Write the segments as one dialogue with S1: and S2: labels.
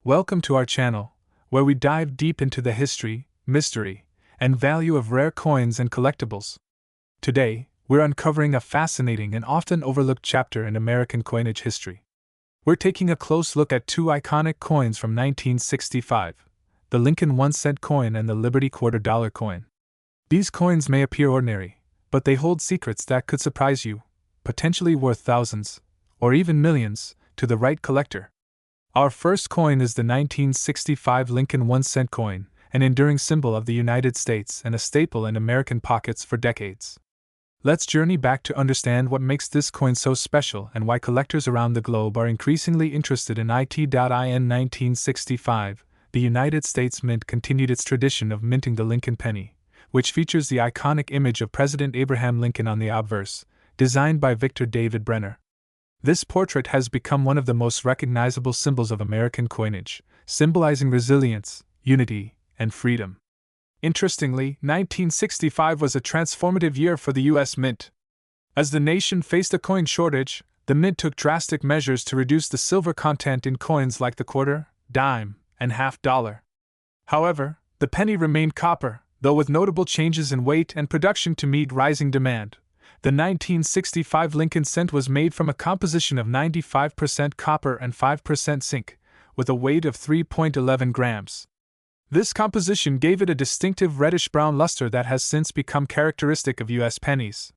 S1: Welcome to our channel, where we dive deep into the history, mystery, and value of rare coins and collectibles. Today, we're uncovering a fascinating and often overlooked chapter in American coinage history. We're taking a close look at two iconic coins from 1965, the Lincoln 1-cent coin and the Liberty $quarter coin. These coins may appear ordinary, but they hold secrets that could surprise you, potentially worth thousands, or even millions, to the right collector. Our first coin is the 1965 Lincoln 1-cent coin, an enduring symbol of the United States and a staple in American pockets for decades. Let's journey back to understand what makes this coin so special and why collectors around the globe are increasingly interested in it. In 1965, the United States Mint continued its tradition of minting the Lincoln penny, which features the iconic image of President Abraham Lincoln on the obverse, designed by Victor David Brenner. This portrait has become one of the most recognizable symbols of American coinage, symbolizing resilience, unity, and freedom. Interestingly, 1965 was a transformative year for the U.S. Mint. As the nation faced a coin shortage, the Mint took drastic measures to reduce the silver content in coins like the quarter, dime, and half dollar. However, the penny remained copper, though with notable changes in weight and production to meet rising demand. The 1965 Lincoln cent was made from a composition of 95% copper and 5% zinc, with a weight of 3.11 grams. This composition gave it a distinctive reddish-brown luster that has since become characteristic of U.S. pennies.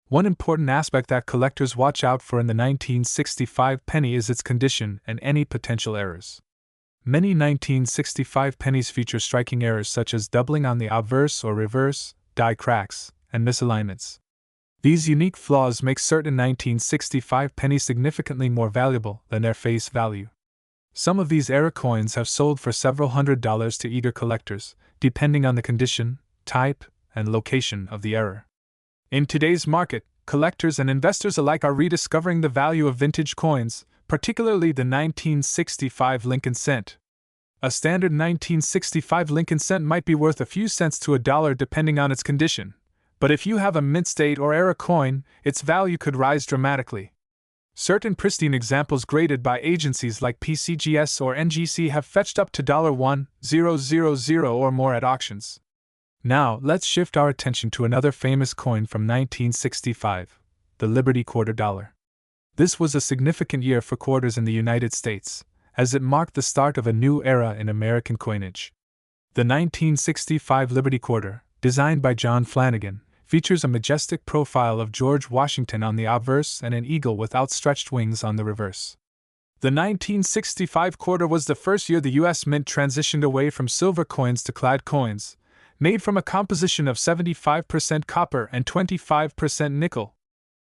S1: One important aspect that collectors watch out for in the 1965 penny is its condition and any potential errors. Many 1965 pennies feature striking errors such as doubling on the obverse or reverse, die cracks, and misalignments. These unique flaws make certain 1965 pennies significantly more valuable than their face value. Some of these error coins have sold for several $100s to eager collectors, depending on the condition, type, and location of the error. In today's market, collectors and investors alike are rediscovering the value of vintage coins, particularly the 1965 Lincoln cent. A standard 1965 Lincoln cent might be worth a few cents to $1 depending on its condition. But if you have a mint state or error coin, its value could rise dramatically. Certain pristine examples graded by agencies like PCGS or NGC have fetched up to $1,000 or more at auctions. Now, let's shift our attention to another famous coin from 1965, the Liberty $quarter. This was a significant year for quarters in the United States, as it marked the start of a new era in American coinage. The 1965 Liberty $quarter, designed by John Flanagan, features a majestic profile of George Washington on the obverse and an eagle with outstretched wings on the reverse. The 1965 quarter was the first year the U.S. Mint transitioned away from silver coins to clad coins, made from a composition of 75% copper and 25% nickel.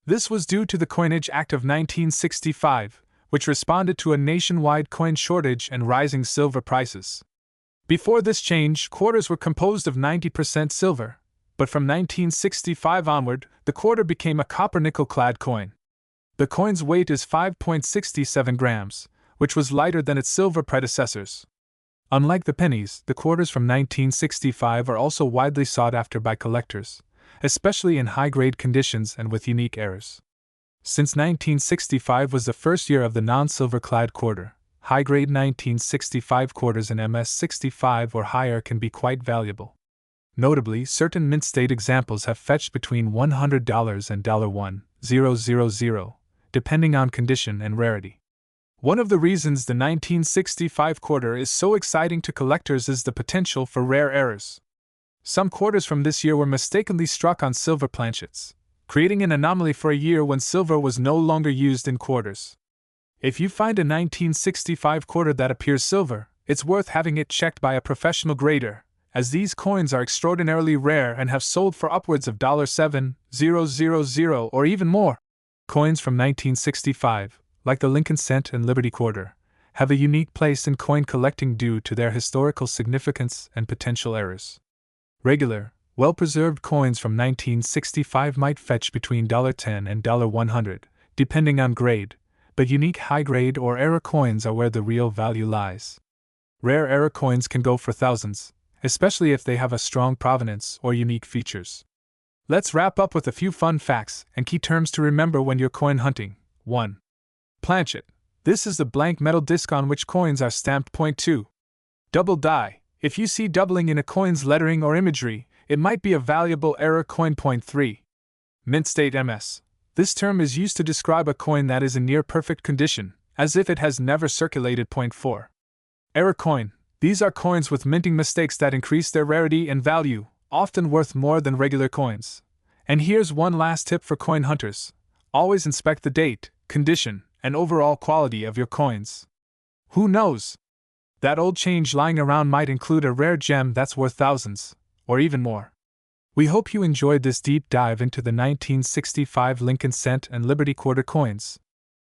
S1: This was due to the Coinage Act of 1965, which responded to a nationwide coin shortage and rising silver prices. Before this change, quarters were composed of 90% silver, but from 1965 onward, the quarter became a copper-nickel-clad coin. The coin's weight is 5.67 grams, which was lighter than its silver predecessors. Unlike the pennies, the quarters from 1965 are also widely sought after by collectors, especially in high-grade conditions and with unique errors. Since 1965 was the first year of the non-silver-clad quarter, high-grade 1965 quarters in MS65 or higher can be quite valuable. Notably, certain mint state examples have fetched between $100 and $1,000, depending on condition and rarity. One of the reasons the 1965 quarter is so exciting to collectors is the potential for rare errors. Some quarters from this year were mistakenly struck on silver planchets, creating an anomaly for a year when silver was no longer used in quarters. If you find a 1965 quarter that appears silver, it's worth having it checked by a professional grader, as these coins are extraordinarily rare and have sold for upwards of $7,000 or even more. Coins from 1965, like the Lincoln cent and Liberty $quarter, have a unique place in coin collecting due to their historical significance and potential errors. Regular, well-preserved coins from 1965 might fetch between $10 and $100, depending on grade, but unique high-grade or error coins are where the real value lies. Rare error coins can go for thousands, especially if they have a strong provenance or unique features. Let's wrap up with a few fun facts and key terms to remember when you're coin hunting. 1. Planchet. This is the blank metal disc on which coins are stamped. Point 2. Double die. If you see doubling in a coin's lettering or imagery, it might be a valuable error coin. Point 3. Mint state MS. This term is used to describe a coin that is in near perfect condition, as if it has never circulated. Point 4. Error coin. These are coins with minting mistakes that increase their rarity and value, often worth more than regular coins. And here's one last tip for coin hunters. Always inspect the date, condition, and overall quality of your coins. Who knows? That old change lying around might include a rare gem that's worth thousands, or even more. We hope you enjoyed this deep dive into the 1965 Lincoln Cent and Liberty Quarter coins.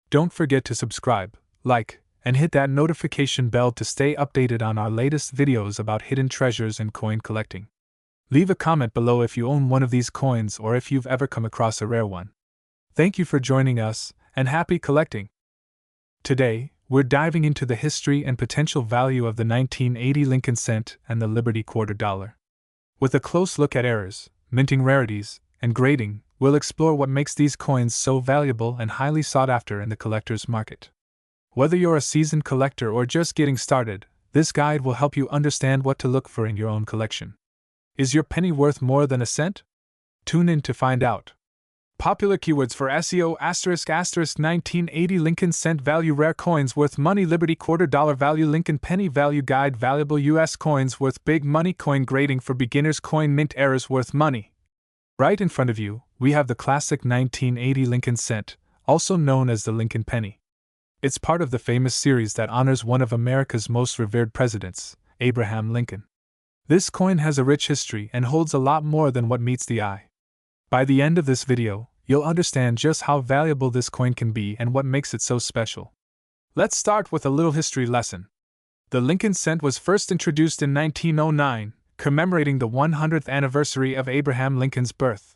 S1: Don't forget to subscribe, like, and hit that notification bell to stay updated on our latest videos about hidden treasures in coin collecting. Leave a comment below if you own one of these coins or if you've ever come across a rare one. Thank you for joining us, and happy collecting! Today, we're diving into the history and potential value of the 1980 Lincoln Cent and the Liberty Quarter dollar. With a close look at errors, minting rarities, and grading, we'll explore what makes these coins so valuable and highly sought after in the collector's market. Whether you're a seasoned collector or just getting started, this guide will help you understand what to look for in your own collection. Is your penny worth more than a cent? Tune in to find out. Popular keywords for SEO: 1980 Lincoln Cent value, rare coins worth money, Liberty Quarter dollar value, Lincoln penny value guide, valuable U.S. coins worth big money, coin grading for beginners, coin mint errors worth money. Right in front of you, we have the classic 1980 Lincoln Cent, also known as the Lincoln penny. It's part of the famous series that honors one of America's most revered presidents, Abraham Lincoln. This coin has a rich history and holds a lot more than what meets the eye. By the end of this video, you'll understand just how valuable this coin can be and what makes it so special. Let's start with a little history lesson. The Lincoln Cent was first introduced in 1909, commemorating the 100th anniversary of Abraham Lincoln's birth.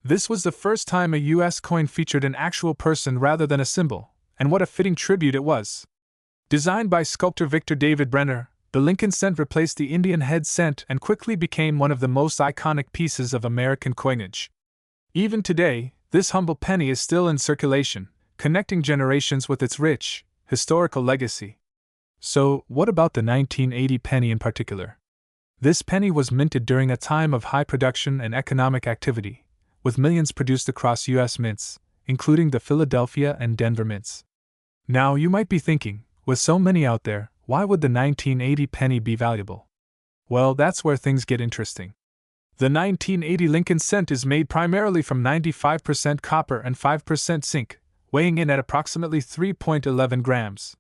S1: This was the first time a U.S. coin featured an actual person rather than a symbol, and what a fitting tribute it was. Designed by sculptor Victor David Brenner, the Lincoln Cent replaced the Indian head cent and quickly became one of the most iconic pieces of American coinage. Even today, this humble penny is still in circulation, connecting generations with its rich, historical legacy. So, what about the 1980 penny in particular? This penny was minted during a time of high production and economic activity, with millions produced across U.S. mints, including the Philadelphia and Denver mints. Now you might be thinking, with so many out there, why would the 1980 penny be valuable? Well, that's where things get interesting. The 1980 Lincoln Cent is made primarily from 95% copper and 5% zinc, weighing in at approximately 3.11 grams.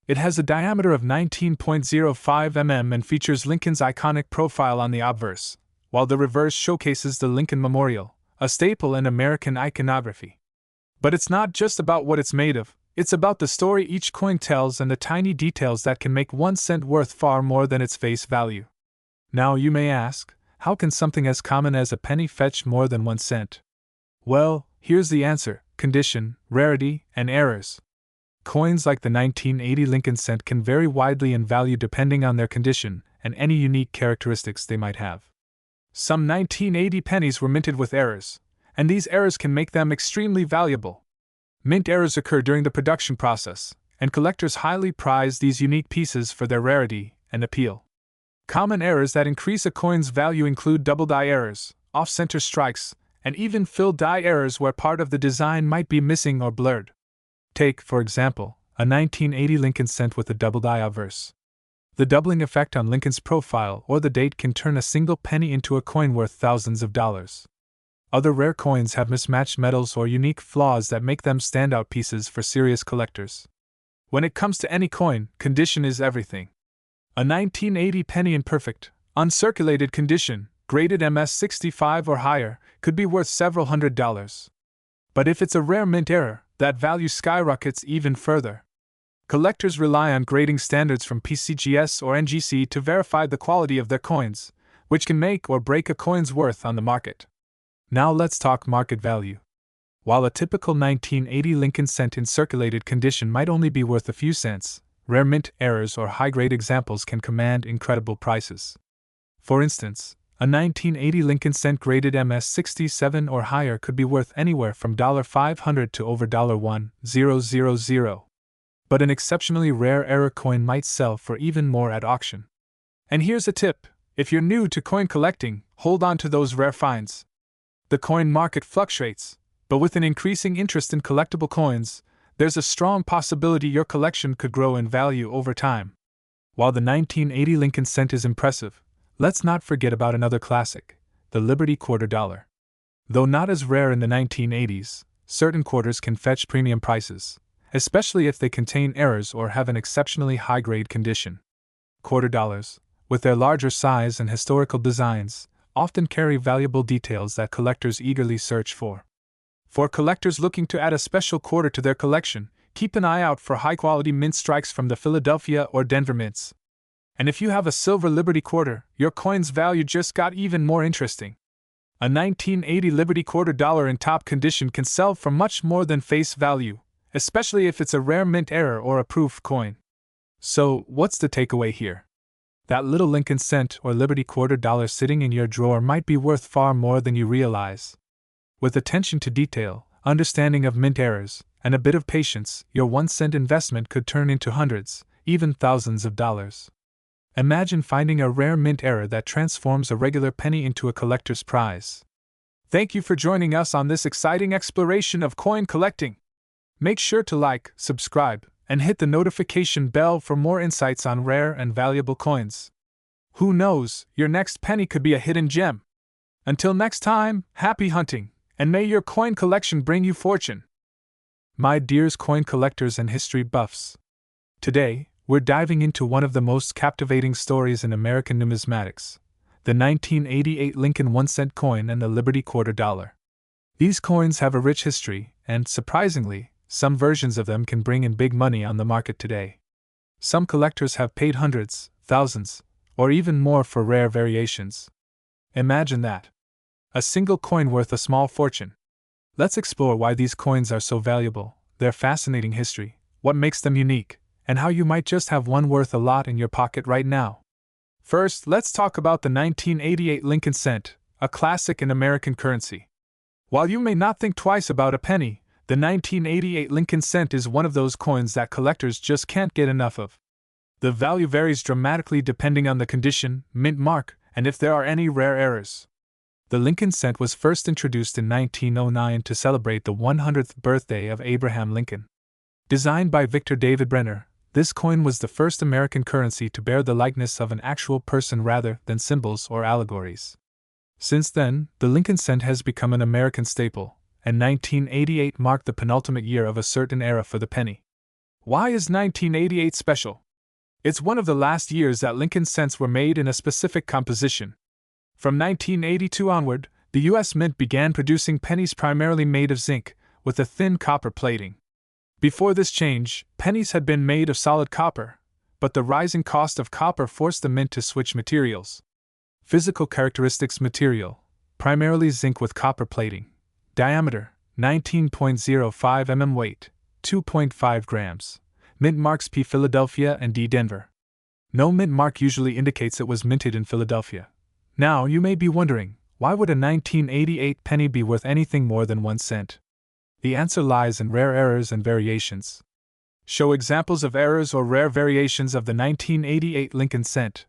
S1: It has a diameter of 19.05 mm and features Lincoln's iconic profile on the obverse, while the reverse showcases the Lincoln Memorial, a staple in American iconography. But it's not just about what it's made of, it's about the story each coin tells and the tiny details that can make 1 cent worth far more than its face value. Now you may ask, how can something as common as a penny fetch more than 1 cent? Well, here's the answer: condition, rarity, and errors. Coins like the 1980 Lincoln Cent can vary widely in value depending on their condition and any unique characteristics they might have. Some 1980 pennies were minted with errors, and these errors can make them extremely valuable. Mint errors occur during the production process, and collectors highly prize these unique pieces for their rarity and appeal. Common errors that increase a coin's value include double die errors, off-center strikes, and even fill die errors where part of the design might be missing or blurred. Take, for example, a 1980 Lincoln Cent with a double die obverse. The doubling effect on Lincoln's profile or the date can turn a single penny into a coin worth thousands of dollars. Other rare coins have mismatched metals or unique flaws that make them standout pieces for serious collectors. When it comes to any coin, condition is everything. A 1980 penny in perfect, uncirculated condition, graded MS-65 or higher, could be worth several $100s. But if it's a rare mint error, that value skyrockets even further. Collectors rely on grading standards from PCGS or NGC to verify the quality of their coins, which can make or break a coin's worth on the market. Now let's talk market value. While a typical 1980 Lincoln Cent in circulated condition might only be worth a few cents, rare mint errors or high-grade examples can command incredible prices. For instance, a 1980 Lincoln Cent graded MS-67 or higher could be worth anywhere from $500 to over $1,000. but an exceptionally rare error coin might sell for even more at auction. And here's a tip: if you're new to coin collecting, hold on to those rare finds. The coin market fluctuates, but with an increasing interest in collectible coins, there's a strong possibility your collection could grow in value over time. While the 1980 Lincoln cent is impressive, let's not forget about another classic, the Liberty Quarter Dollar. Though not as rare in the 1980s, certain quarters can fetch premium prices, especially if they contain errors or have an exceptionally high-grade condition. Quarter dollars, with their larger size and historical designs, often carry valuable details that collectors eagerly search for. For collectors looking to add a special quarter to their collection, keep an eye out for high-quality mint strikes from the Philadelphia or Denver mints. And if you have a silver Liberty quarter, your coin's value just got even more interesting. A 1980 Liberty Quarter Dollar in top condition can sell for much more than face value, especially if it's a rare mint error or a proof coin. So, what's the takeaway here? That little Lincoln cent or Liberty Quarter Dollar sitting in your drawer might be worth far more than you realize. With attention to detail, understanding of mint errors, and a bit of patience, your 1-cent investment could turn into hundreds, even thousands of dollars. Imagine finding a rare mint error that transforms a regular penny into a collector's prize. Thank you for joining us on this exciting exploration of coin collecting. Make sure to like, subscribe, and hit the notification bell for more insights on rare and valuable coins. Who knows, your next penny could be a hidden gem. Until next time, happy hunting, and may your coin collection bring you fortune. My dears coin collectors and history buffs. Today, we're diving into one of the most captivating stories in American numismatics, the 1988 Lincoln 1-cent coin and the Liberty Quarter Dollar. These coins have a rich history, and, surprisingly, some versions of them can bring in big money on the market today. Some collectors have paid hundreds, thousands, or even more for rare variations. Imagine that. A single coin worth a small fortune. Let's explore why these coins are so valuable, their fascinating history, what makes them unique, and how you might just have one worth a lot in your pocket right now. First, let's talk about the 1988 Lincoln cent, a classic in American currency. While you may not think twice about a penny, the 1988 Lincoln cent is one of those coins that collectors just can't get enough of. The value varies dramatically depending on the condition, mint mark, and if there are any rare errors. The Lincoln cent was first introduced in 1909 to celebrate the 100th birthday of Abraham Lincoln. Designed by Victor David Brenner, this coin was the first American currency to bear the likeness of an actual person rather than symbols or allegories. Since then, the Lincoln cent has become an American staple, and 1988 marked the penultimate year of a certain era for the penny. Why is 1988 special? It's one of the last years that Lincoln cents were made in a specific composition. From 1982 onward, the U.S. Mint began producing pennies primarily made of zinc, with a thin copper plating. Before this change, pennies had been made of solid copper, but the rising cost of copper forced the mint to switch materials. Physical characteristics: material, primarily zinc with copper plating. Diameter, 19.05 mm. Weight, 2.5 grams. Mint marks P. Philadelphia and D. Denver. No mint mark usually indicates it was minted in Philadelphia. Now you may be wondering, why would a 1988 penny be worth anything more than 1 cent? The answer lies in rare errors and variations. Show examples of errors or rare variations of the 1988 Lincoln cent.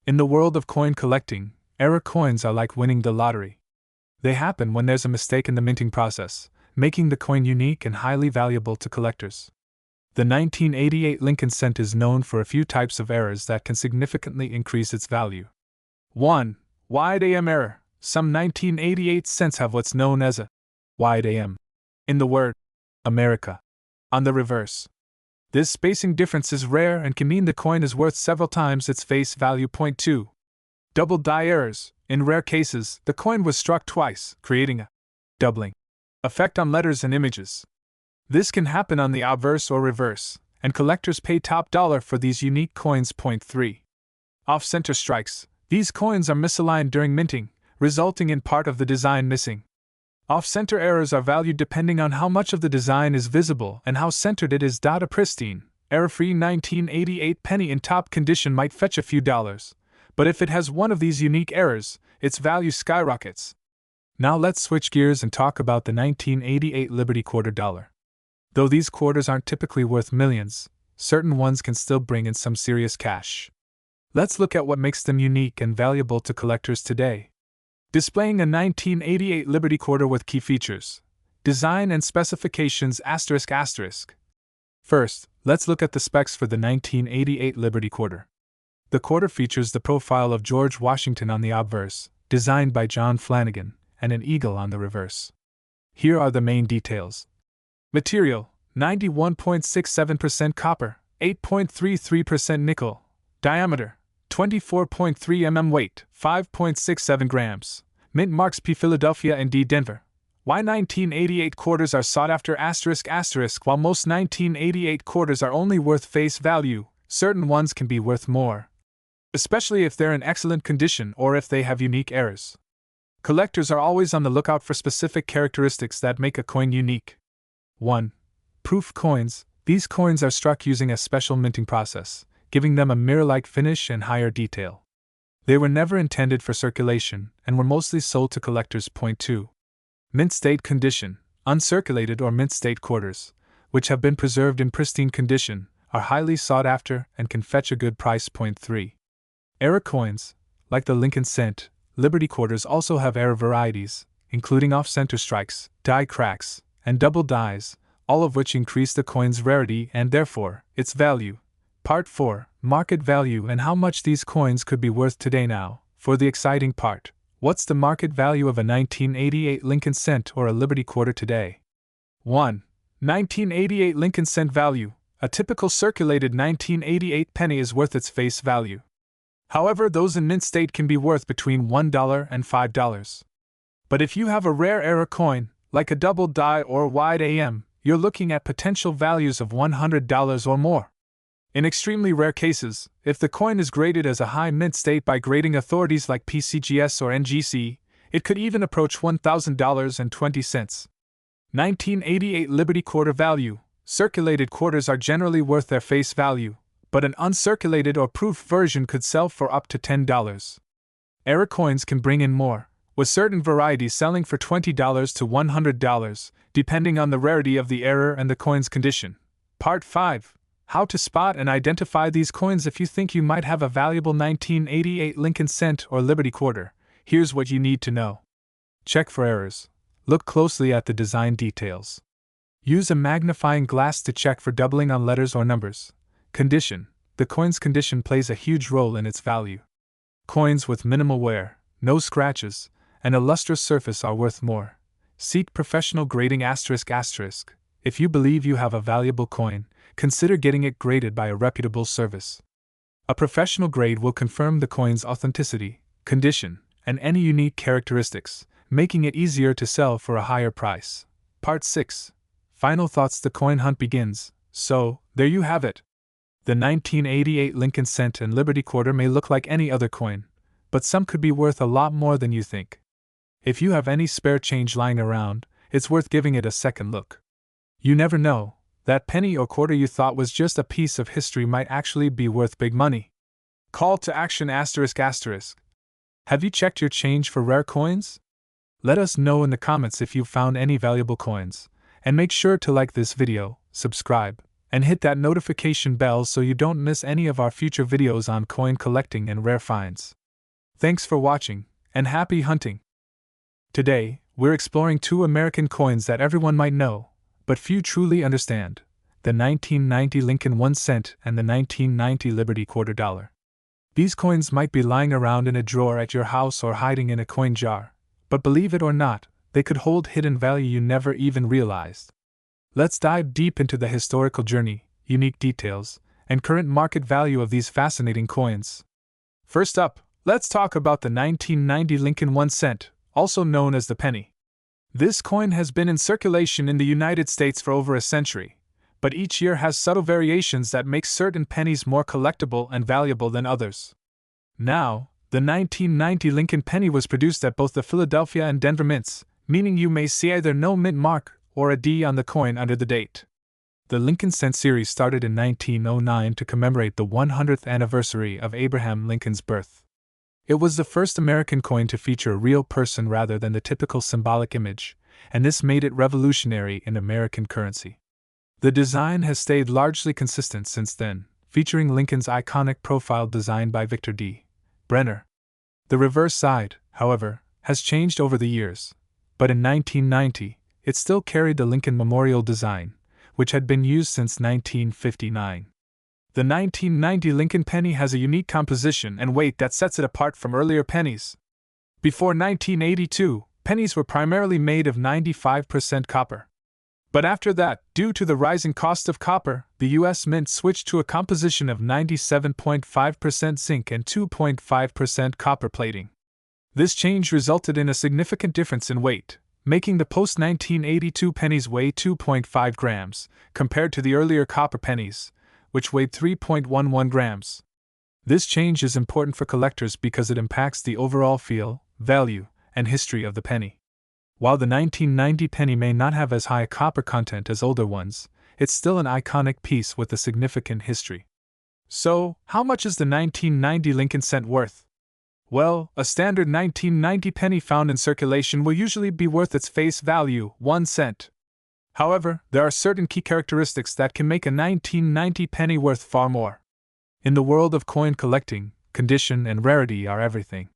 S1: In the world of coin collecting, error coins are like winning the lottery. They happen when there's a mistake in the minting process, making the coin unique and highly valuable to collectors. The 1988 Lincoln cent is known for a few types of errors that can significantly increase its value. 1. Wide AM error. Some 1988 cents have what's known as a wide AM in the word America on the reverse. This spacing difference is rare and can mean the coin is worth several times its face value. 2. Double die errors. In rare cases, the coin was struck twice, creating a doubling effect on letters and images. This can happen on the obverse or reverse, and collectors pay top dollar for these unique coins. 3. Off-center strikes. These coins are misaligned during minting, resulting in part of the design missing. Off-center errors are valued depending on how much of the design is visible and how centered it is. A pristine, error-free 1988 penny in top condition might fetch a few dollars, but if it has one of these unique errors, its value skyrockets. Now let's switch gears and talk about the 1988 Liberty Quarter Dollar. Though these quarters aren't typically worth millions, certain ones can still bring in some serious cash. Let's look at what makes them unique and valuable to collectors today. Displaying a 1988 Liberty quarter with key features. Design and specifications ***. First, let's look at the specs for the 1988 Liberty quarter. The quarter features the profile of George Washington on the obverse, designed by John Flanagan, and an eagle on the reverse. Here are the main details. Material: 91.67% copper, 8.33% nickel. Diameter: 24.3 mm. Weight: 5.67 grams. Mint marks P. Philadelphia and D. Denver. Why 1988 quarters are sought after ***. While most 1988 quarters are only worth face value, certain ones can be worth more, especially if they're in excellent condition or if they have unique errors. Collectors are always on the lookout for specific characteristics that make a coin unique. 1. Proof coins. These coins are struck using a special minting process, giving them a mirror-like finish and higher detail. They were never intended for circulation and were mostly sold to collectors. 2. Mint state condition. Uncirculated or mint state quarters, which have been preserved in pristine condition, are highly sought after and can fetch a good price. 3. Error coins. Like the Lincoln cent, Liberty quarters also have error varieties, including off-center strikes, die cracks, and double dies, all of which increase the coin's rarity and therefore its value. Part 4. Market value and how much these coins could be worth today. Now, for the exciting part. What's the market value of a 1988 Lincoln cent or a Liberty quarter today? 1. 1988 Lincoln cent value. A typical circulated 1988 penny is worth its face value. However, those in mint state can be worth between $1 and $5. But if you have a rare error coin, like a double die or wide AM, you're looking at potential values of $100 or more. In extremely rare cases, if the coin is graded as a high mint state by grading authorities like PCGS or NGC, it could even approach $1,000.20. 1988 Liberty quarter value. Circulated quarters are generally worth their face value, but an uncirculated or proof version could sell for up to $10. Error coins can bring in more, with certain varieties selling for $20 to $100, depending on the rarity of the error and the coin's condition. Part 5. How to spot and identify these coins. If you think you might have a valuable 1988 Lincoln cent or Liberty quarter, here's what you need to know. Check for errors. Look closely at the design details. Use a magnifying glass to check for doubling on letters or numbers. Condition. The coin's condition plays a huge role in its value. Coins with minimal wear, no scratches, and a lustrous surface are worth more. Seek professional grading ***. If you believe you have a valuable coin, consider getting it graded by a reputable service. A professional grade will confirm the coin's authenticity, condition, and any unique characteristics, making it easier to sell for a higher price. Part 6. Final thoughts. The coin hunt begins. So, there you have it. The 1988 Lincoln cent and Liberty quarter may look like any other coin, but some could be worth a lot more than you think. If you have any spare change lying around, it's worth giving it a second look. You never know, that penny or quarter you thought was just a piece of history might actually be worth big money. Call to action ***. Have you checked your change for rare coins? Let us know in the comments if you've found any valuable coins, and make sure to like this video, subscribe, and hit that notification bell so you don't miss any of our future videos on coin collecting and rare finds. Thanks for watching, and happy hunting! Today, we're exploring two American coins that everyone might know, but few truly understand: the 1990 Lincoln 1 cent and the 1990 Liberty quarter dollar. These coins might be lying around in a drawer at your house or hiding in a coin jar, but believe it or not, they could hold hidden value you never even realized. Let's dive deep into the historical journey, unique details, and current market value of these fascinating coins. First up, let's talk about the 1990 Lincoln 1 cent, also known as the penny. This coin has been in circulation in the United States for over a century, but each year has subtle variations that make certain pennies more collectible and valuable than others. Now, the 1990 Lincoln penny was produced at both the Philadelphia and Denver mints, meaning you may see either no mint mark or a D on the coin under the date. The Lincoln cent series started in 1909 to commemorate the 100th anniversary of Abraham Lincoln's birth. It was the first American coin to feature a real person rather than the typical symbolic image, and this made it revolutionary in American currency. The design has stayed largely consistent since then, featuring Lincoln's iconic profile designed by Victor D. Brenner. The reverse side, however, has changed over the years, but in 1990, it still carried the Lincoln Memorial design, which had been used since 1959. The 1990 Lincoln penny has a unique composition and weight that sets it apart from earlier pennies. Before 1982, pennies were primarily made of 95% copper. But after that, due to the rising cost of copper, the U.S. Mint switched to a composition of 97.5% zinc and 2.5% copper plating. This change resulted in a significant difference in weight, making the post-1982 pennies weigh 2.5 grams, compared to the earlier copper pennies, which weighed 3.11 grams. This change is important for collectors because it impacts the overall feel, value, and history of the penny. While the 1990 penny may not have as high a copper content as older ones, it's still an iconic piece with a significant history. So, how much is the 1990 Lincoln cent worth? Well, a standard 1990 penny found in circulation will usually be worth its face value, 1 cent. However, there are certain key characteristics that can make a 1990 penny worth far more. In the world of coin collecting, condition and rarity are everything.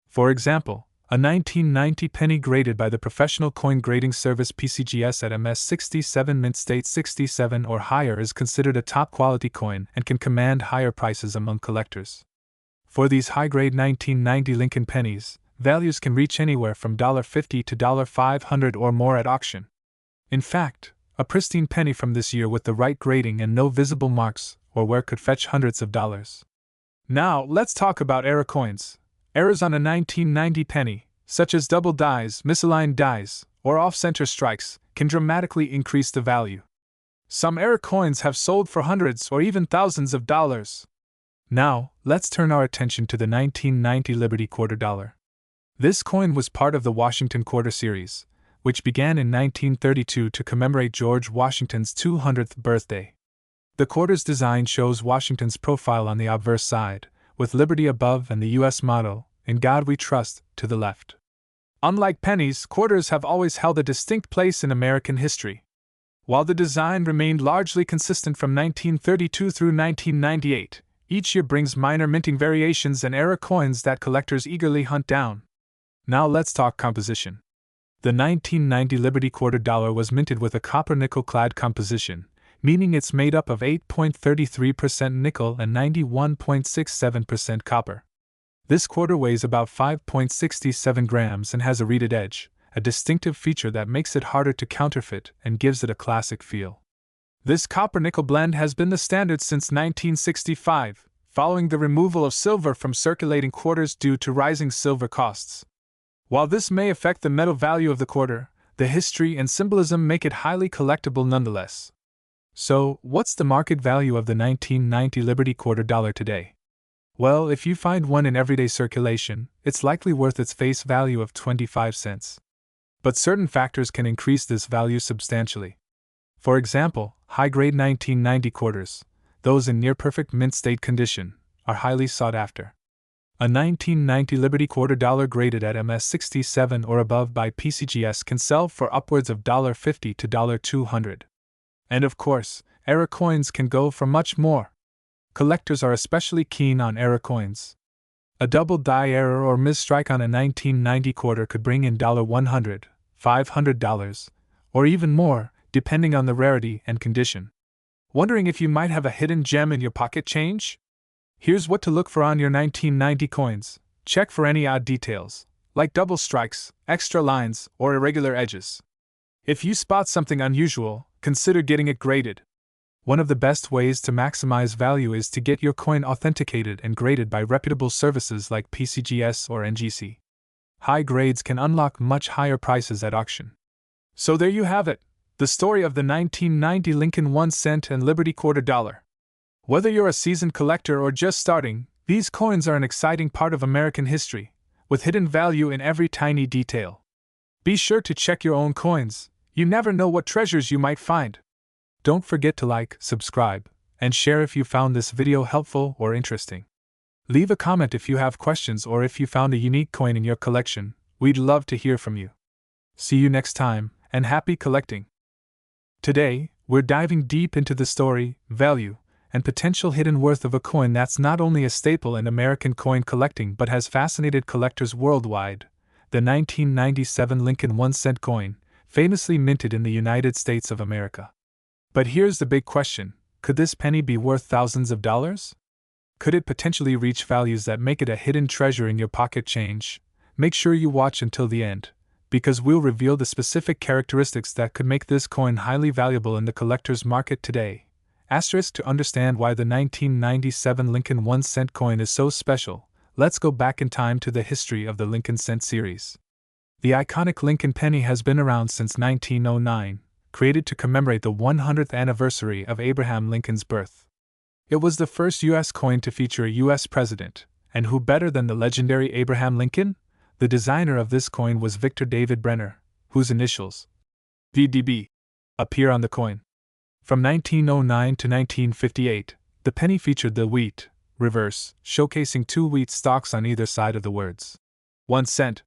S1: For example, a 1990 penny graded by the professional coin grading service PCGS at MS67 mint state 67 or higher is considered a top-quality coin and can command higher prices among collectors. For these high-grade 1990 Lincoln pennies, values can reach anywhere from $50 to $500 or more at auction. In fact, a pristine penny from this year with the right grading and no visible marks or wear could fetch hundreds of dollars. Now, let's talk about error coins. Errors on a 1990 penny, such as double dies, misaligned dies, or off-center strikes, can dramatically increase the value. Some error coins have sold for hundreds or even thousands of dollars. Now, let's turn our attention to the 1990 Liberty Quarter Dollar. This coin was part of the Washington Quarter Series, which began in 1932 to commemorate George Washington's 200th birthday. The quarter's design shows Washington's profile on the obverse side, with Liberty above and the U.S. motto, "In God We Trust," to the left. Unlike pennies, quarters have always held a distinct place in American history. While the design remained largely consistent from 1932 through 1998, each year brings minor minting variations and error coins that collectors eagerly hunt down. Now let's talk composition. The 1990 Liberty Quarter Dollar was minted with a copper nickel-clad composition, meaning it's made up of 8.33% nickel and 91.67% copper. This quarter weighs about 5.67 grams and has a reeded edge, a distinctive feature that makes it harder to counterfeit and gives it a classic feel. This copper-nickel blend has been the standard since 1965, following the removal of silver from circulating quarters due to rising silver costs. While this may affect the metal value of the quarter, the history and symbolism make it highly collectible nonetheless. So, what's the market value of the 1990 Liberty Quarter Dollar today? Well, if you find one in everyday circulation, it's likely worth its face value of 25 cents. But certain factors can increase this value substantially. For example, high-grade 1990 quarters, those in near-perfect mint state condition, are highly sought after. A 1990 Liberty Quarter Dollar graded at MS67 or above by PCGS can sell for upwards of $50 to $200. And of course, error coins can go for much more. Collectors are especially keen on error coins. A double die error or misstrike on a 1990 quarter could bring in $100, $500, or even more, depending on the rarity and condition. Wondering if you might have a hidden gem in your pocket change? Here's what to look for on your 1990 coins. Check for any odd details, like double strikes, extra lines, or irregular edges. If you spot something unusual, consider getting it graded. One of the best ways to maximize value is to get your coin authenticated and graded by reputable services like PCGS or NGC. High grades can unlock much higher prices at auction. So there you have it, the story of the 1990 Lincoln 1 cent and Liberty Quarter Dollar. Whether you're a seasoned collector or just starting, these coins are an exciting part of American history, with hidden value in every tiny detail. Be sure to check your own coins. You never know what treasures you might find. Don't forget to like, subscribe, and share if you found this video helpful or interesting. Leave a comment if you have questions or if you found a unique coin in your collection. We'd love to hear from you. See you next time, and happy collecting! Today, We're diving deep into the story, value, and potential hidden worth of a coin that's not only a staple in American coin collecting but has fascinated collectors worldwide, the 1997 Lincoln 1-cent coin, famously minted in the United States of America. But here's the big question: could this penny be worth thousands of dollars? Could it potentially reach values that make it a hidden treasure in your pocket change? Make sure you watch until the end, because we'll reveal the specific characteristics that could make this coin highly valuable in the collector's market today. To understand why the 1997 Lincoln 1-cent coin is so special, let's go back in time to the history of the Lincoln cent series. The iconic Lincoln penny has been around since 1909, created to commemorate the 100th anniversary of Abraham Lincoln's birth. It was the first U.S. coin to feature a U.S. president, and who better than the legendary Abraham Lincoln? The designer of this coin was Victor David Brenner, whose initials, VDB, appear on the coin. From 1909 to 1958, the penny featured the wheat reverse, showcasing 2 wheat stalks on either side of the words 1 cent.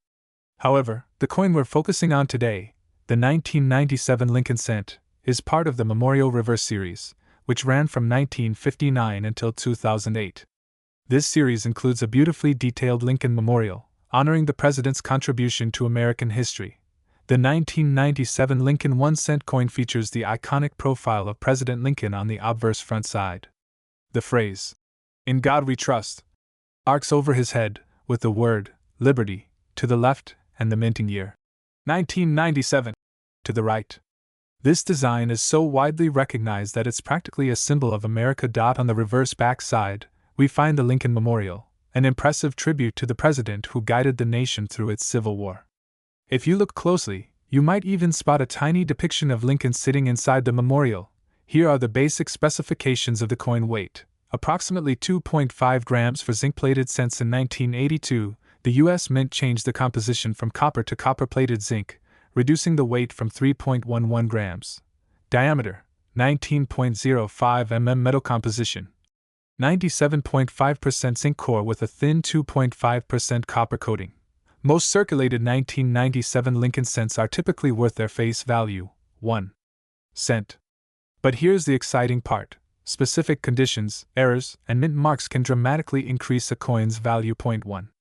S1: However, the coin we're focusing on today, the 1997 Lincoln cent, is part of the Memorial Reverse series, which ran from 1959 until 2008. This series includes a beautifully detailed Lincoln Memorial, honoring the president's contribution to American history. The 1997 Lincoln 1-cent coin features the iconic profile of President Lincoln on the obverse front side. The phrase, "In God We Trust," arcs over his head, with the word, "Liberty," to the left and the minting year, 1997, to the right. This design is so widely recognized that it's practically a symbol of America. On the reverse back side, we find the Lincoln Memorial, an impressive tribute to the president who guided the nation through its Civil War. If you look closely, you might even spot a tiny depiction of Lincoln sitting inside the memorial. Here are the basic specifications of the coin: weight, approximately 2.5 grams for zinc-plated cents. In 1982, the U.S. Mint changed the composition from copper to copper-plated zinc, reducing the weight from 3.11 grams. Diameter, 19.05 mm. Metal composition, 97.5% zinc core with a thin 2.5% copper coating. Most circulated 1997 Lincoln cents are typically worth their face value, 1 cent. But here's the exciting part: specific conditions, errors, and mint marks can dramatically increase a coin's value. 1.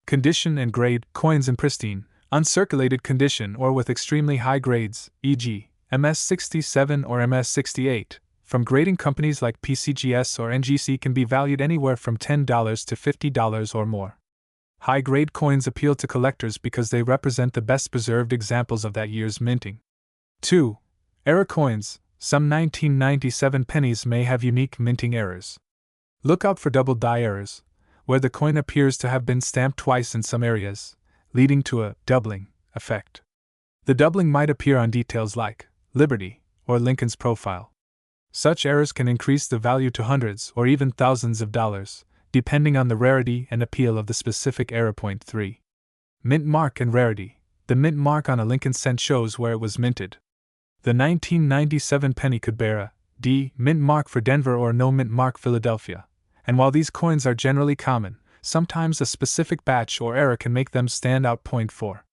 S1: Condition and grade: coins in pristine, uncirculated condition or with extremely high grades, e.g., MS67 or MS68, from grading companies like PCGS or NGC, can be valued anywhere from $10 to $50 or more. High-grade coins appeal to collectors because they represent the best-preserved examples of that year's minting. 2. Error coins: some 1997 pennies may have unique minting errors. Look out for double die errors, where the coin appears to have been stamped twice in some areas, leading to a doubling effect. The doubling might appear on details like Liberty or Lincoln's profile. Such errors can increase the value to hundreds or even thousands of dollars, depending on the rarity and appeal of the specific error. 3. Mint mark and rarity: the mint mark on a Lincoln cent shows where it was minted. The 1997 penny could bear a D mint mark for Denver or no mint mark Philadelphia, and while these coins are generally common, sometimes a specific batch or error can make them stand out. 4.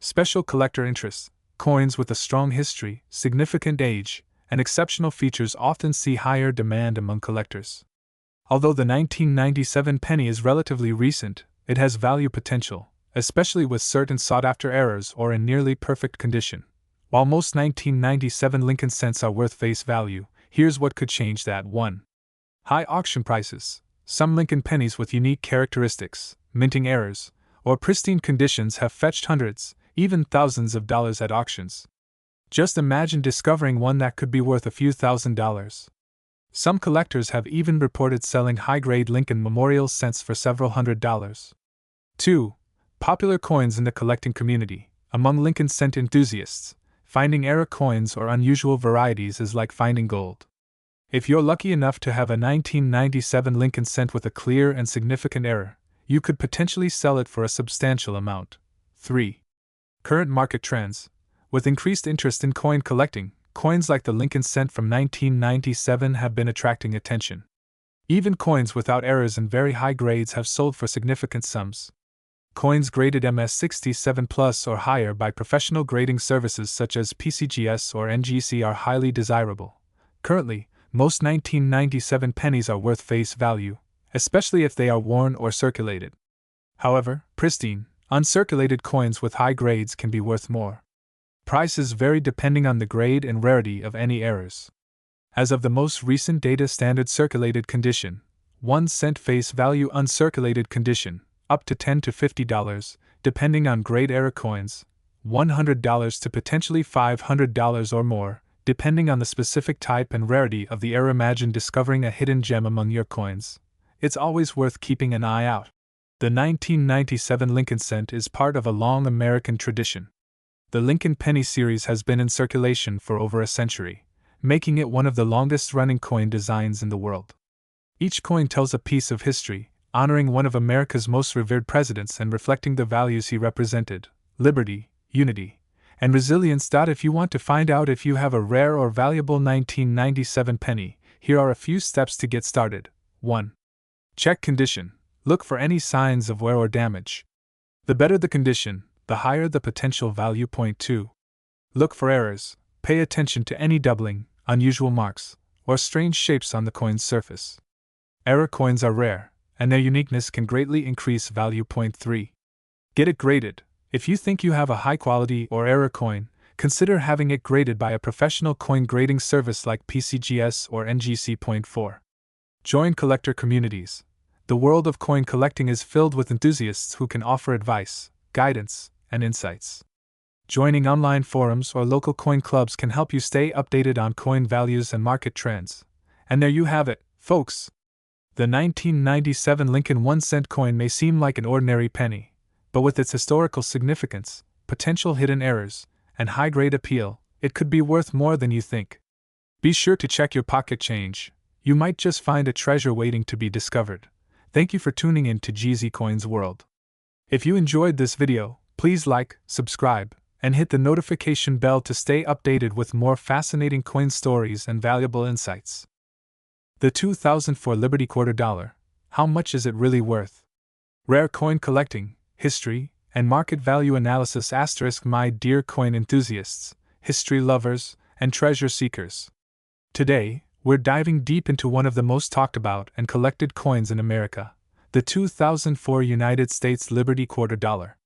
S1: Special collector interests: coins with a strong history, significant age, and exceptional features often see higher demand among collectors. Although the 1997 penny is relatively recent, it has value potential, especially with certain sought-after errors or in nearly perfect condition. While most 1997 Lincoln cents are worth face value, here's what could change that. 1. High auction prices: some Lincoln pennies with unique characteristics, minting errors, or pristine conditions have fetched hundreds, even thousands of dollars at auctions. Just imagine discovering one that could be worth a few $1,000s. Some collectors have even reported selling high-grade Lincoln Memorial cents for several $100s. 2. Popular coins in the collecting community: among Lincoln cent enthusiasts, finding error coins or unusual varieties is like finding gold. If you're lucky enough to have a 1997 Lincoln cent with a clear and significant error, you could potentially sell it for a substantial amount. 3. Current market trends: with increased interest in coin collecting, coins like the Lincoln cent from 1997 have been attracting attention. Even coins without errors and very high grades have sold for significant sums. Coins graded MS67 plus or higher by professional grading services such as PCGS or NGC are highly desirable, Currently, most 1997 pennies are worth face value, especially if they are worn or circulated. However, pristine, uncirculated coins with high grades can be worth more. Prices vary depending on the grade and rarity of any errors. As of the most recent data, standard circulated condition, 1 cent face value, uncirculated condition, up to $10 to $50, depending on grade, error coins, $100 to potentially $500 or more, depending on the specific type and rarity of the error. Imagine discovering a hidden gem among your coins. It's always worth keeping an eye out. The 1997 Lincoln cent is part of a long American tradition. The Lincoln penny series has been in circulation for over a century, making it one of the longest-running coin designs in the world. Each coin tells a piece of history, honoring one of America's most revered presidents and reflecting the values he represented: liberty, unity, and resilience. If you want to find out if you have a rare or valuable 1997 penny, here are a few steps to get started. 1. Check condition. Look for any signs of wear or damage. The better the condition, the higher the potential value. 2. Look for errors. Pay attention to any doubling, unusual marks, or strange shapes on the coin's surface. Error coins are rare, and their uniqueness can greatly increase value. 3. Get it graded. If you think you have a high-quality or error coin, consider having it graded by a professional coin grading service like PCGS or NGC. 4. Join collector communities. The world of coin collecting is filled with enthusiasts who can offer advice, guidance, and insights. Joining online forums or local coin clubs can help you stay updated on coin values and market trends. And there you have it, folks. The 1997 Lincoln 1 cent coin may seem like an ordinary penny, but with its historical significance, potential hidden errors, and high-grade appeal, it could be worth more than you think. Be sure to check your pocket change. You might just find a treasure waiting to be discovered. Thank you for tuning in to GZ Coins World. If you enjoyed this video, please like, subscribe, and hit the notification bell to stay updated with more fascinating coin stories and valuable insights. The 2004 Liberty Quarter Dollar. How much is it really worth? Rare coin collecting, history, and market value analysis. My dear coin enthusiasts, history lovers, and treasure seekers. Today, we're diving deep into one of the most talked about and collected coins in America, the 2004 United States Liberty Quarter Dollar.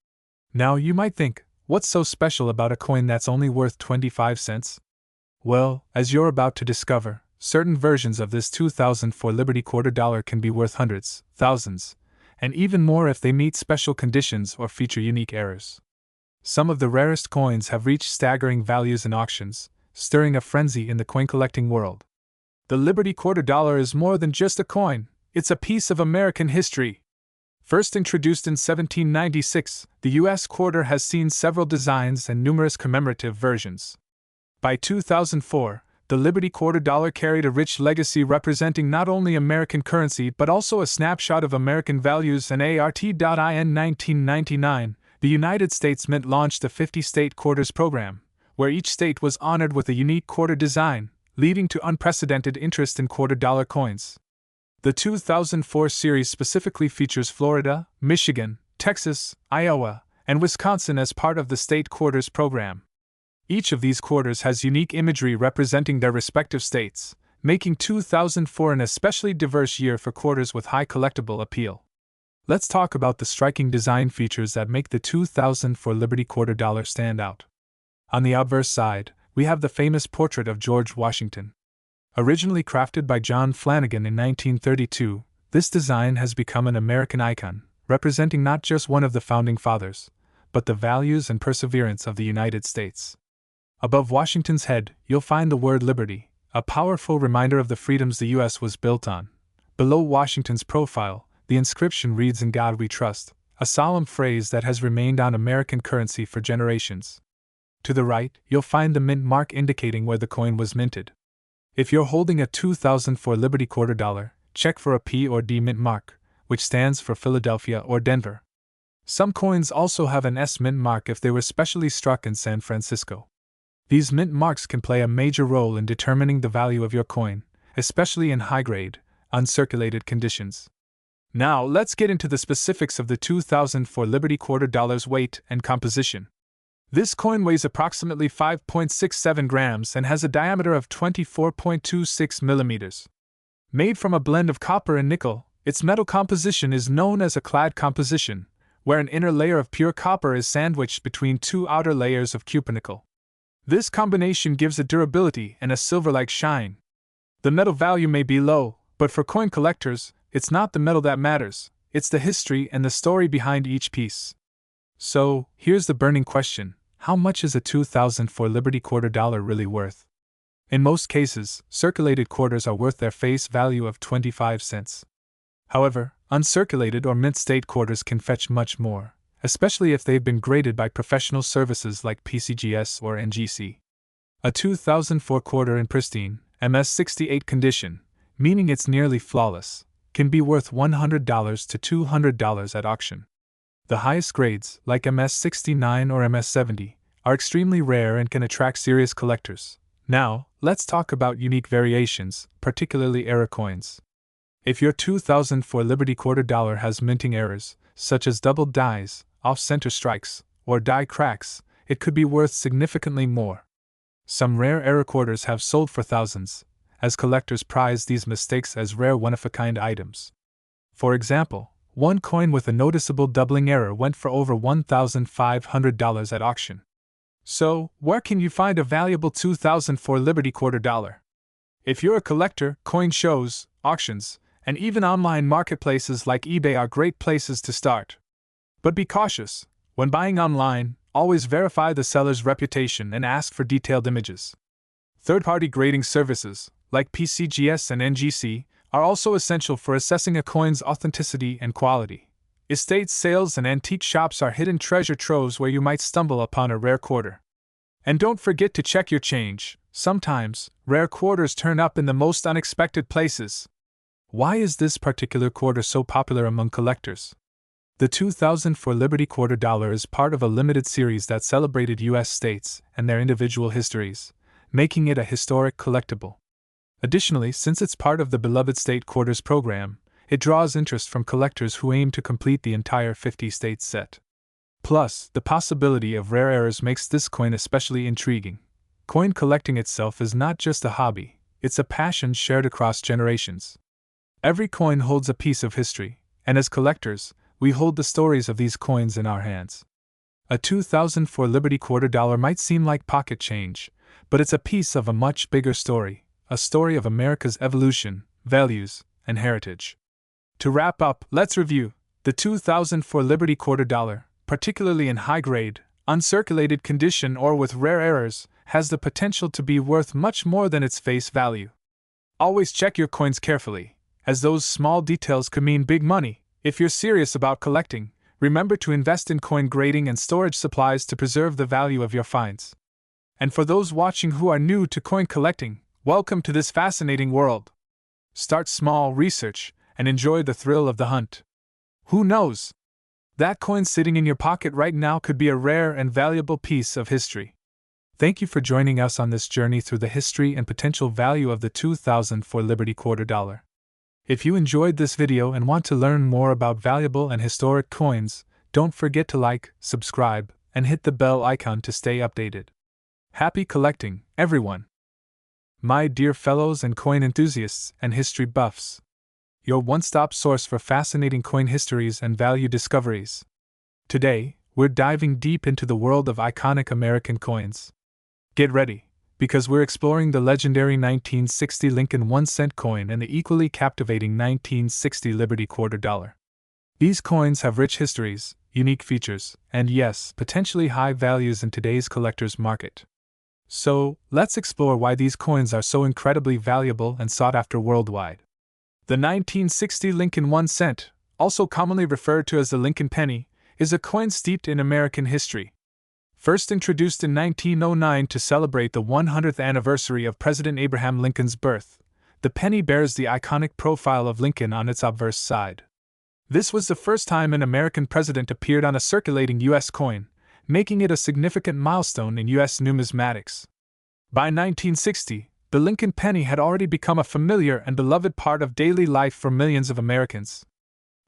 S1: Now you might think, what's so special about a coin that's only worth 25 cents? Well, as you're about to discover, certain versions of this 2004 Liberty Quarter Dollar can be worth hundreds, thousands, and even more if they meet special conditions or feature unique errors. Some of the rarest coins have reached staggering values in auctions, stirring a frenzy in the coin collecting world. The Liberty Quarter Dollar is more than just a coin, it's a piece of American history. First introduced in 1796, the U.S. quarter has seen several designs and numerous commemorative versions. By 2004, the Liberty Quarter Dollar carried a rich legacy representing not only American currency but also a snapshot of American values and art. In 1999, the United States Mint launched the 50-state quarters program, where each state was honored with a unique quarter design, leading to unprecedented interest in quarter dollar coins. The 2004 series specifically features Florida, Michigan, Texas, Iowa, and Wisconsin as part of the state quarters program. Each of these quarters has unique imagery representing their respective states, making 2004 an especially diverse year for quarters with high collectible appeal. Let's talk about the striking design features that make the 2004 Liberty Quarter Dollar stand out. On the obverse side, we have the famous portrait of George Washington. Originally crafted by John Flanagan in 1932, this design has become an American icon, representing not just one of the founding fathers, but the values and perseverance of the United States. Above Washington's head, you'll find the word Liberty, a powerful reminder of the freedoms the U.S. was built on. Below Washington's profile, the inscription reads "In God We Trust," a solemn phrase that has remained on American currency for generations. To the right, you'll find the mint mark indicating where the coin was minted. If you're holding a 2004 Liberty Quarter Dollar, check for a P or D mint mark, which stands for Philadelphia or Denver. Some coins also have an S mint mark if they were specially struck in San Francisco. These mint marks can play a major role in determining the value of your coin, especially in high-grade, uncirculated conditions. Now let's get into the specifics of the 2004 Liberty Quarter Dollar's weight and composition. This coin weighs approximately 5.67 grams and has a diameter of 24.26 millimeters. Made from a blend of copper and nickel, its metal composition is known as a clad composition, where an inner layer of pure copper is sandwiched between two outer layers of cupronickel. This combination gives a durability and a silver-like shine. The metal value may be low, but for coin collectors, it's not the metal that matters, it's the history and the story behind each piece. So, here's the burning question: how much is a 2004 Liberty quarter dollar really worth? In most cases, circulated quarters are worth their face value of 25 cents. However, uncirculated or mint-state quarters can fetch much more, especially if they've been graded by professional services like PCGS or NGC. A 2004 quarter in pristine, MS-68 condition, meaning it's nearly flawless, can be worth $100 to $200 at auction. The highest grades, like MS-69 or MS-70, are extremely rare and can attract serious collectors. Now, let's talk about unique variations, particularly error coins. If your 2004 Liberty quarter dollar has minting errors, such as doubled dies, off-center strikes, or die cracks, it could be worth significantly more. Some rare error quarters have sold for thousands, as collectors prize these mistakes as rare one-of-a-kind items. For example, one coin with a noticeable doubling error went for over $1,500 at auction. So, where can you find a valuable 2004 Liberty quarter dollar? If you're a collector, coin shows, auctions, and even online marketplaces like eBay are great places to start. But be cautious. When buying online, always verify the seller's reputation and ask for detailed images. Third-party grading services, like PCGS and NGC, are also essential for assessing a coin's authenticity and quality. Estate sales and antique shops are hidden treasure troves where you might stumble upon a rare quarter. And don't forget to check your change. Sometimes, rare quarters turn up in the most unexpected places. Why is this particular quarter so popular among collectors? The 2004 Liberty quarter dollar is part of a limited series that celebrated U.S. states and their individual histories, making it a historic collectible. Additionally, since it's part of the beloved state quarters program, it draws interest from collectors who aim to complete the entire 50-state set. Plus, the possibility of rare errors makes this coin especially intriguing. Coin collecting itself is not just a hobby, it's a passion shared across generations. Every coin holds a piece of history, and as collectors, we hold the stories of these coins in our hands. A 2004 Liberty quarter dollar might seem like pocket change, but it's a piece of a much bigger story, a story of America's evolution, values, and heritage. To wrap up, let's review. The 2004 Liberty quarter dollar, particularly in high-grade, uncirculated condition or with rare errors, has the potential to be worth much more than its face value. Always check your coins carefully, as those small details could mean big money. If you're serious about collecting, remember to invest in coin grading and storage supplies to preserve the value of your finds. And for those watching who are new to coin collecting, welcome to this fascinating world. Start small, research, and enjoy the thrill of the hunt. Who knows? That coin sitting in your pocket right now could be a rare and valuable piece of history. Thank you for joining us on this journey through the history and potential value of the 2004 Liberty quarter dollar. If you enjoyed this video and want to learn more about valuable and historic coins, don't forget to like, subscribe, and hit the bell icon to stay updated. Happy collecting, everyone! My dear fellows and coin enthusiasts and history buffs, your one-stop source for fascinating coin histories and value discoveries. Today, we're diving deep into the world of iconic American coins. Get ready, because we're exploring the legendary 1960 Lincoln 1-cent coin and the equally captivating 1960 Liberty quarter dollar. These coins have rich histories, unique features, and yes, potentially high values in today's collector's market. So, let's explore why these coins are so incredibly valuable and sought after worldwide. The 1960 Lincoln 1 cent, also commonly referred to as the Lincoln penny, is a coin steeped in American history. First introduced in 1909 to celebrate the 100th anniversary of President Abraham Lincoln's birth, the penny bears the iconic profile of Lincoln on its obverse side. This was the first time an American president appeared on a circulating U.S. coin, making it a significant milestone in U.S. numismatics. By 1960, the Lincoln penny had already become a familiar and beloved part of daily life for millions of Americans.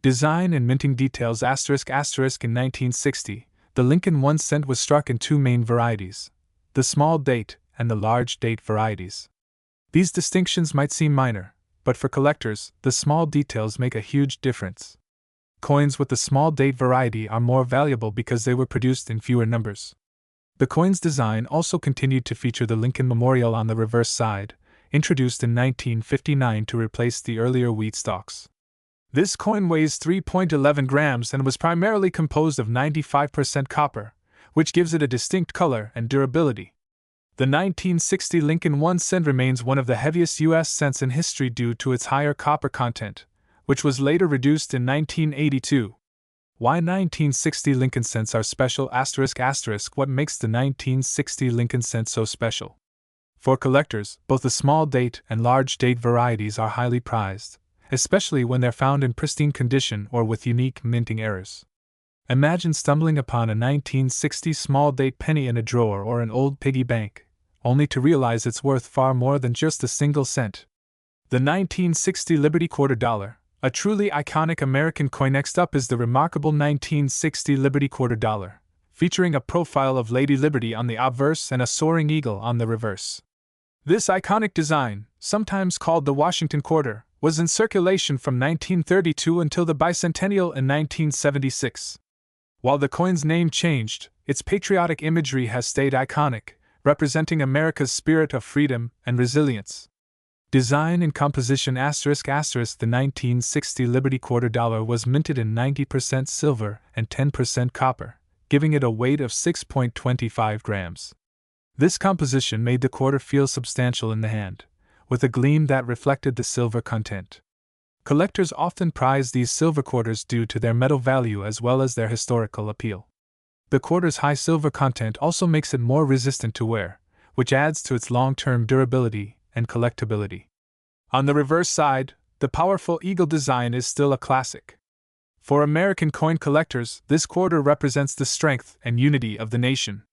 S1: Design and minting details *** in 1960, The Lincoln 1 cent was struck in two main varieties, the small date and the large date varieties. These distinctions might seem minor, but for collectors, the small details make a huge difference. Coins with the small date variety are more valuable because they were produced in fewer numbers. The coin's design also continued to feature the Lincoln Memorial on the reverse side, introduced in 1959 to replace the earlier wheat stalks. This coin weighs 3.11 grams and was primarily composed of 95% copper, which gives it a distinct color and durability. The 1960 Lincoln 1 cent remains one of the heaviest U.S. cents in history due to its higher copper content, which was later reduced in 1982. Why 1960 Lincoln cents are special? What makes the 1960 Lincoln cent so special? For collectors, both the small date and large date varieties are highly prized, especially when they're found in pristine condition or with unique minting errors. Imagine stumbling upon a 1960 small date penny in a drawer or an old piggy bank, only to realize it's worth far more than just a single cent. The 1960 Liberty Quarter Dollar, a truly iconic American coin. Next up is the remarkable 1960 Liberty Quarter Dollar, featuring a profile of Lady Liberty on the obverse and a soaring eagle on the reverse. This iconic design, sometimes called the Washington Quarter, was in circulation from 1932 until the bicentennial in 1976. While the coin's name changed, its patriotic imagery has stayed iconic, representing America's spirit of freedom and resilience. Design and composition ***. The 1960 Liberty Quarter Dollar was minted in 90% silver and 10% copper, giving it a weight of 6.25 grams. This composition made the quarter feel substantial in the hand, with a gleam that reflected the silver content. Collectors often prize these silver quarters due to their metal value as well as their historical appeal. The quarter's high silver content also makes it more resistant to wear, which adds to its long-term durability and collectability. On the reverse side, the powerful eagle design is still a classic. For American coin collectors, this quarter represents the strength and unity of the nation.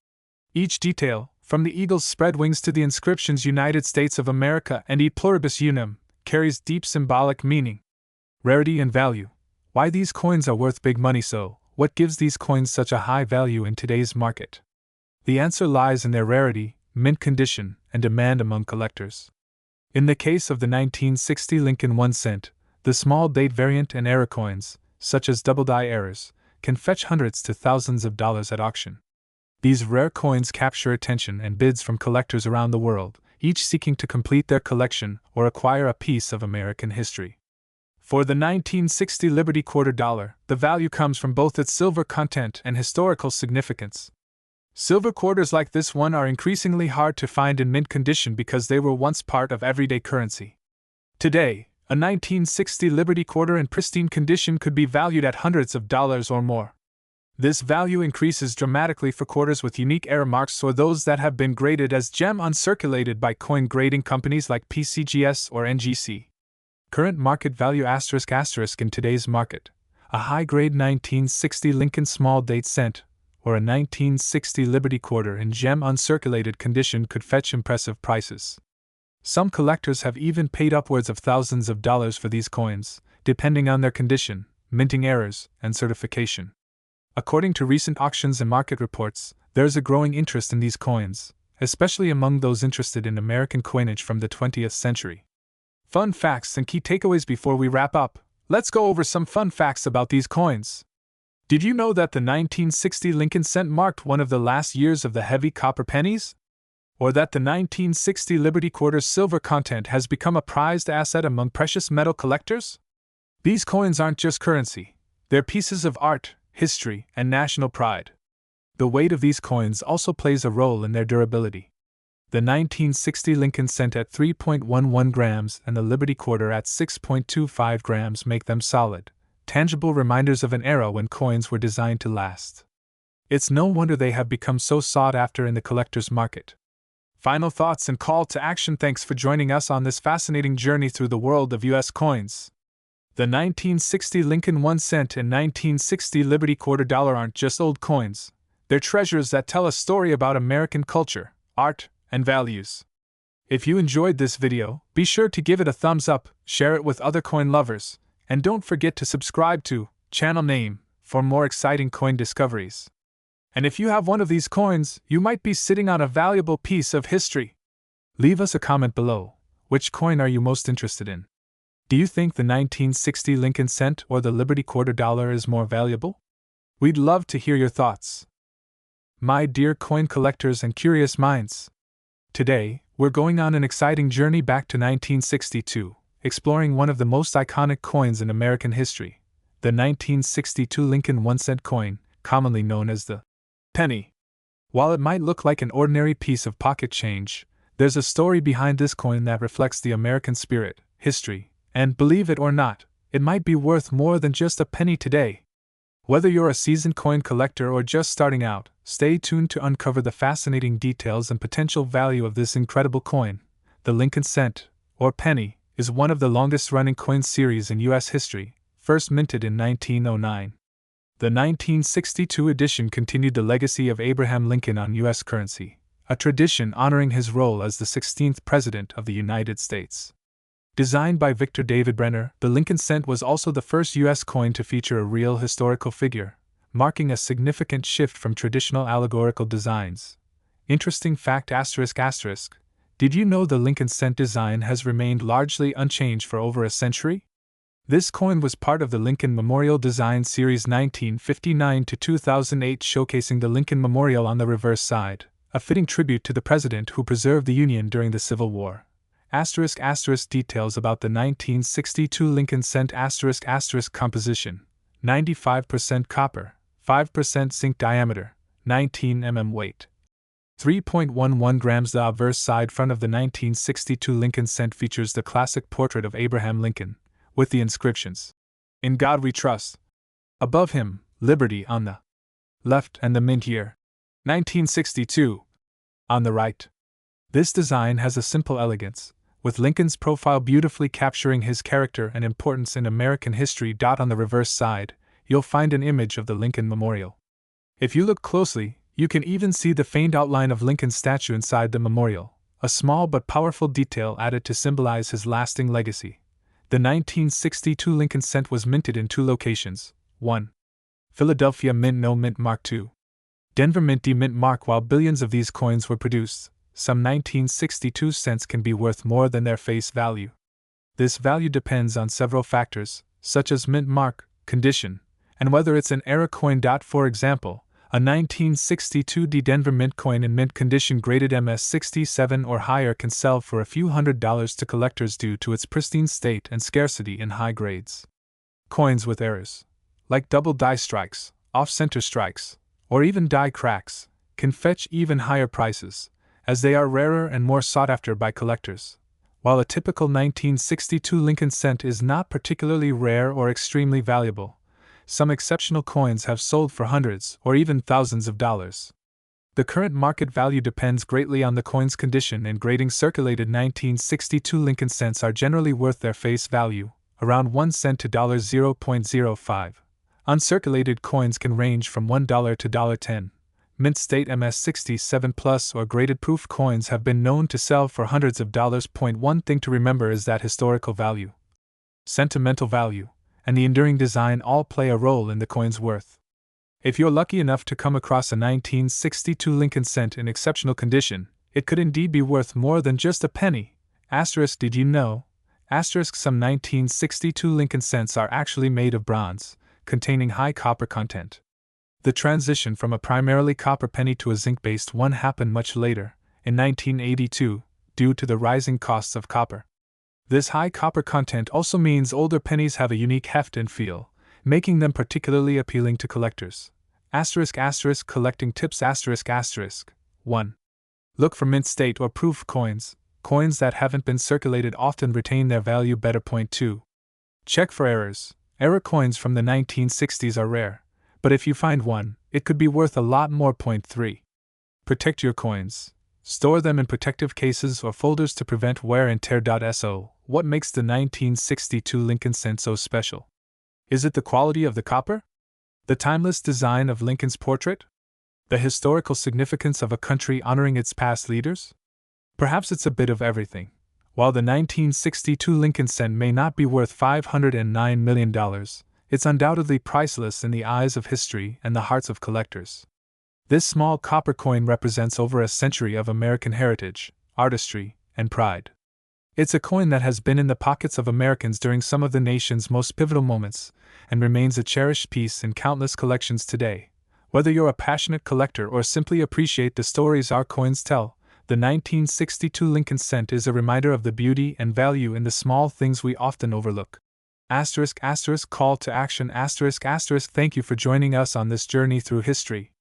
S1: Each detail, from the eagle's spread wings to the inscriptions United States of America and E Pluribus Unum, carries deep symbolic meaning. Rarity and value. Why these coins are worth big money? So, what gives these coins such a high value in today's market? The answer lies in their rarity, mint condition, and demand among collectors. In the case of the 1960 Lincoln 1 cent, the small date variant and error coins, such as double die errors, can fetch hundreds to thousands of dollars at auction. These rare coins capture attention and bids from collectors around the world, each seeking to complete their collection or acquire a piece of American history. For the 1960 Liberty Quarter Dollar, the value comes from both its silver content and historical significance. Silver quarters like this one are increasingly hard to find in mint condition because they were once part of everyday currency. Today, a 1960 Liberty Quarter in pristine condition could be valued at hundreds of dollars or more. This value increases dramatically for quarters with unique error marks or those that have been graded as gem uncirculated by coin grading companies like PCGS or NGC. Current market value ***. In today's market, a high-grade 1960 Lincoln small date cent or a 1960 Liberty Quarter in gem uncirculated condition could fetch impressive prices. Some collectors have even paid upwards of thousands of dollars for these coins, depending on their condition, minting errors, and certification. According to recent auctions and market reports, there is a growing interest in these coins, especially among those interested in American coinage from the 20th century. Fun facts and key takeaways before we wrap up. Let's go over some fun facts about these coins. Did you know that the 1960 Lincoln cent marked one of the last years of the heavy copper pennies? Or that the 1960 Liberty Quarter's silver content has become a prized asset among precious metal collectors? These coins aren't just currency, they're pieces of art, history, and national pride. The weight of these coins also plays a role in their durability. The 1960 Lincoln cent at 3.11 grams and the Liberty Quarter at 6.25 grams make them solid, tangible reminders of an era when coins were designed to last. It's no wonder they have become so sought after in the collector's market. Final thoughts and call to action. Thanks for joining us on this fascinating journey through the world of U.S. coins. The 1960 Lincoln 1 cent and 1960 Liberty Quarter Dollar aren't just old coins, they're treasures that tell a story about American culture, art, and values. If you enjoyed this video, be sure to give it a thumbs up, share it with other coin lovers, and don't forget to subscribe to channel name for more exciting coin discoveries. And if you have one of these coins, you might be sitting on a valuable piece of history. Leave us a comment below. Which coin are you most interested in? Do you think the 1960 Lincoln cent or the Liberty quarter dollar is more valuable? We'd love to hear your thoughts. My dear coin collectors and curious minds, today, we're going on an exciting journey back to 1962, exploring one of the most iconic coins in American history, the 1962 Lincoln 1-cent coin, commonly known as the penny. While it might look like an ordinary piece of pocket change, there's a story behind this coin that reflects the American spirit, history, and, believe it or not, it might be worth more than just a penny today. Whether you're a seasoned coin collector or just starting out, stay tuned to uncover the fascinating details and potential value of this incredible coin. The Lincoln cent, or penny, is one of the longest-running coin series in U.S. history, first minted in 1909. The 1962 edition continued the legacy of Abraham Lincoln on U.S. currency, a tradition honoring his role as the 16th President of the United States. Designed by Victor David Brenner, the Lincoln cent was also the first U.S. coin to feature a real historical figure, marking a significant shift from traditional allegorical designs. Interesting fact: did you know the Lincoln cent design has remained largely unchanged for over a century? This coin was part of the Lincoln Memorial Design Series 1959 to 2008, showcasing the Lincoln Memorial on the reverse side, a fitting tribute to the president who preserved the Union during the Civil War. Details about the 1962 Lincoln cent composition: 95% copper, 5% zinc, diameter 19 mm, weight 3.11 grams. The obverse side front of the 1962 Lincoln cent features the classic portrait of Abraham Lincoln, with the inscriptions, "In God We Trust." Above him, Liberty on the left and the mint year, 1962, on the right. This design has a simple elegance, with Lincoln's profile beautifully capturing his character and importance in American history. On the reverse side, you'll find an image of the Lincoln Memorial. If you look closely, you can even see the faint outline of Lincoln's statue inside the memorial, a small but powerful detail added to symbolize his lasting legacy. The 1962 Lincoln cent was minted in two locations: 1. Philadelphia Mint No Mint Mark; 2. Denver Mint D Mint Mark. While billions of these coins were produced, some 1962 cents can be worth more than their face value. This value depends on several factors, such as mint mark, condition, and whether it's an era coin. For example, a 1962 Denver Mint coin in mint condition graded MS67 or higher can sell for a few $100s to collectors due to its pristine state and scarcity in high grades. Coins with errors, like double die strikes, off-center strikes, or even die cracks, can fetch even higher prices, as they are rarer and more sought after by collectors. While a typical 1962 Lincoln cent is not particularly rare or extremely valuable, some exceptional coins have sold for hundreds or even thousands of dollars. The current market value depends greatly on the coin's condition and grading. Circulated 1962 Lincoln cents are generally worth their face value, around 1 cent to $0.05. Uncirculated coins can range from $1 to $10. Mint state MS67 plus or graded proof coins have been known to sell for hundreds of dollars. One thing to remember is that historical value, sentimental value, and the enduring design all play a role in the coin's worth. If you're lucky enough to come across a 1962 Lincoln cent in exceptional condition, it could indeed be worth more than just a penny. Did you know? Some 1962 Lincoln cents are actually made of bronze, containing high copper content. The transition from a primarily copper penny to a zinc-based one happened much later, in 1982, due to the rising costs of copper. This high copper content also means older pennies have a unique heft and feel, making them particularly appealing to collectors. Collecting tips. 1. Look for mint state or proof coins. Coins that haven't been circulated often retain their value better. 2. Check for errors. Error coins from the 1960s are rare, but if you find one, it could be worth a lot more. 3. Protect your coins. Store them in protective cases or folders to prevent wear and tear. What makes the 1962 Lincoln cent so special? Is it the quality of the copper? The timeless design of Lincoln's portrait? The historical significance of a country honoring its past leaders? Perhaps it's a bit of everything. While the 1962 Lincoln cent may not be worth $509 million, it's undoubtedly priceless in the eyes of history and the hearts of collectors. This small copper coin represents over a century of American heritage, artistry, and pride. It's a coin that has been in the pockets of Americans during some of the nation's most pivotal moments, and remains a cherished piece in countless collections today. Whether you're a passionate collector or simply appreciate the stories our coins tell, the 1962 Lincoln cent is a reminder of the beauty and value in the small things we often overlook. Call to action Thank you for joining us on this journey through history.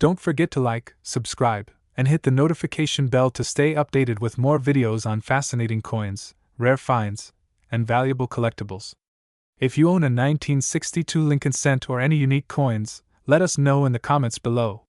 S1: Don't forget to like, subscribe, and hit the notification bell to stay updated with more videos on fascinating coins, rare finds, and valuable collectibles. If you own a 1962 Lincoln cent or any unique coins, let us know in the comments below.